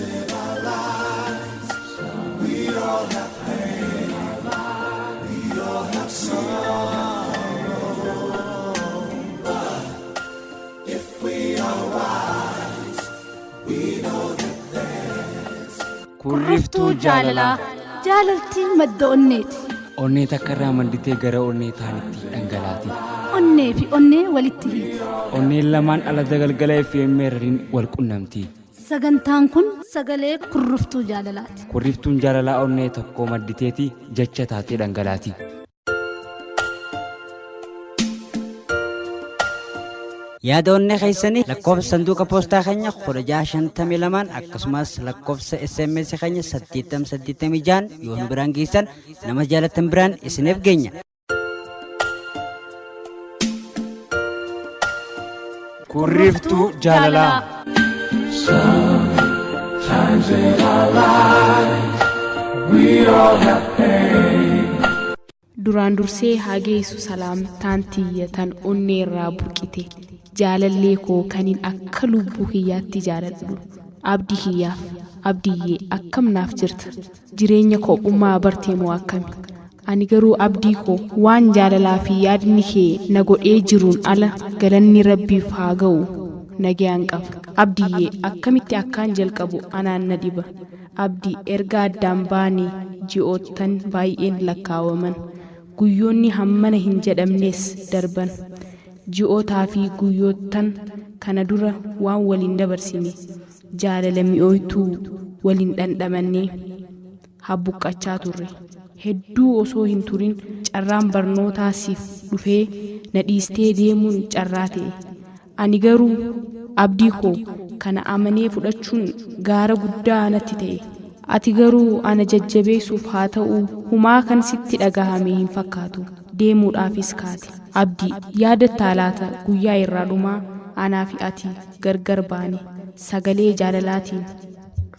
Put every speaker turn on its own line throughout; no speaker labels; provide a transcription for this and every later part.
in our lives. We all have pain. We all have sorrow. But if we are wise, we know that there's
kurriftuu jaalalaa.
Jaalaltiin madda onneeti.
Onnee takkarraa manditee gara onnee taanitti dhangalaati.
Onnee fi onnee walitti hiiti.
Onneen lamaan ala dagalgala efeemeerriin wal qunnamti.
Sagantaan kun sagalee kurriftuu jaalalaati.
Kurriftuun jaalalaa onnee tokko madditeeti jecha taatee dhangalaati.
yaada onnee keessanii lakkoofsa sanduuqa poostaa keenya 1652 akkasumas lakkoofsa SMS keenya 886 yoo nu biraan geessan nama jaalatan biraan isiniif geenya.
Kurriftuu jaalalaa.
sometimes in our lives. We all have pain.
duraan dursee hageessu salaamtaan tiyyatan onnee irraa burqite jaalallee koo kaniin akka lubbuu kiyyaatti jaaladhu abdii kiyyaaf abdiyyee akkam naaf jirta jireenya kophummaa bartee moo akkami ani garuu abdii koo waan jaalalaa fi yaadni kee na godhee jiruun ala galanni rabbiif haa ga'u nagayaan qaba abdiyyee akkamitti akkaan jalqabu anaan na dhiba abdii erga addaan baanii ji'oottan baay'een lakkaawaman guyyoonni hammana hin jedhamnes darban ji'ootaa fi guyyoottan kana dura waan waliin dabarsine jaalala mi'ooytuu waliin dhandhamannee habbuqqachaa turre hedduu osoo hin turin carraan barnootaasiif dhufee na dhiistee deemuun carraa ta'e ani garuu abdii koo kana amanee fudhachuun gaara guddaa natti ta'e ati garuu ana jajjabeessuuf haa ta'u humaa kan sitti dhagahame hin fakkaatu deemuudhaafis kaate abdii yaadatta laata guyyaa irraa dhumaa anaa fi ati gargar baane sagalee jaalalaatiin.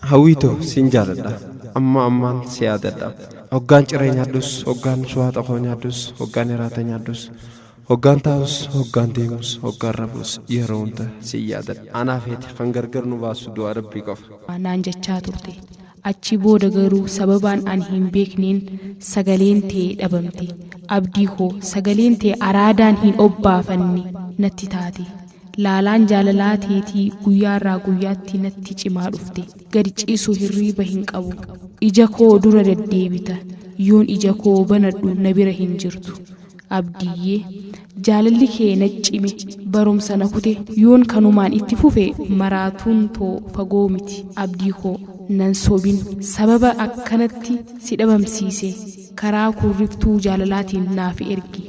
Hawwiitoo siin jaaladha ammaan si yaadadha hoggaan ciree nyaadhus hoggaan suwaa xaxoo nyaadhus hoggaan hiraata nyaadhus hoggaan taa'us hoggaan deemus hoggaan rafuus yeroo hunda si yaadadha anaa feeti kan gargar nu baasu du'a rabbii qofa.
Naan jechaa turte. Achi booda garuu sababaan ani hin beekneen sagaleen tee dhabamte abdii koo sagaleen tee araadaan hin obbaafanne natti taate laalaan jaalalaa teetii guyyaarraa guyyaatti natti cimaa dhufte gadi ciisuu hirriiba hin qabu ija koo dura deddeebita yoon ija koo banadhu na bira hin jirtu abdiyyee jaalalli kee na cime barumsa na kute yoon kanumaan itti fufe maraatuun too fagoo miti abdii koo nan sobin sababa akkanatti si dhabamsiise karaa kurriftuu jaalalaatiin naaf ergi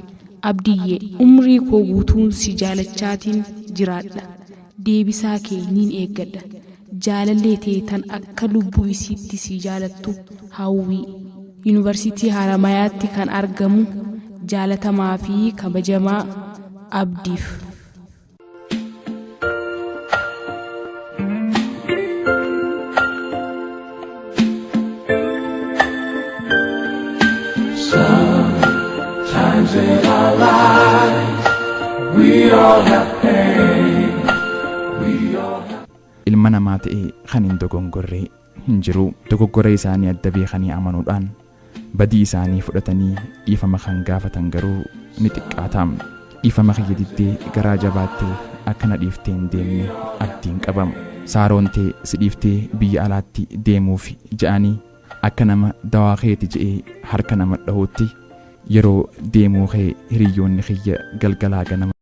abdiyyee umrii koo guutuun si jaalachaatiin jiraadha deebisaa kee niin eeggadha jaalallee tee tan akka lubbuu isiitti si jaalattu hawwii yuunivarsiitii Haramayaatti kan argamu jaalatamaa fi kabajamaa abdiif.
Sometimes in our lives, we all have pain. We all have
ilma namaa ta'e kan hin dogongorree hin jiru dogoggora isaanii adda beekanii amanuudhaan badii isaanii fudhatanii dhiifama kan gaafatan garuu ni xiqqaataam dhiifama kiyya diddee garaa jabaattee akka na dhiiftee hin deemne abdiin qabamu saaroontee si dhiiftee biyya alaatti deemuuf ja'anii akka nama dawaa keeti je'ee harka nama dhahuutti yeroo deemuu kee hiriyyoonni kiyya galgalaa ganama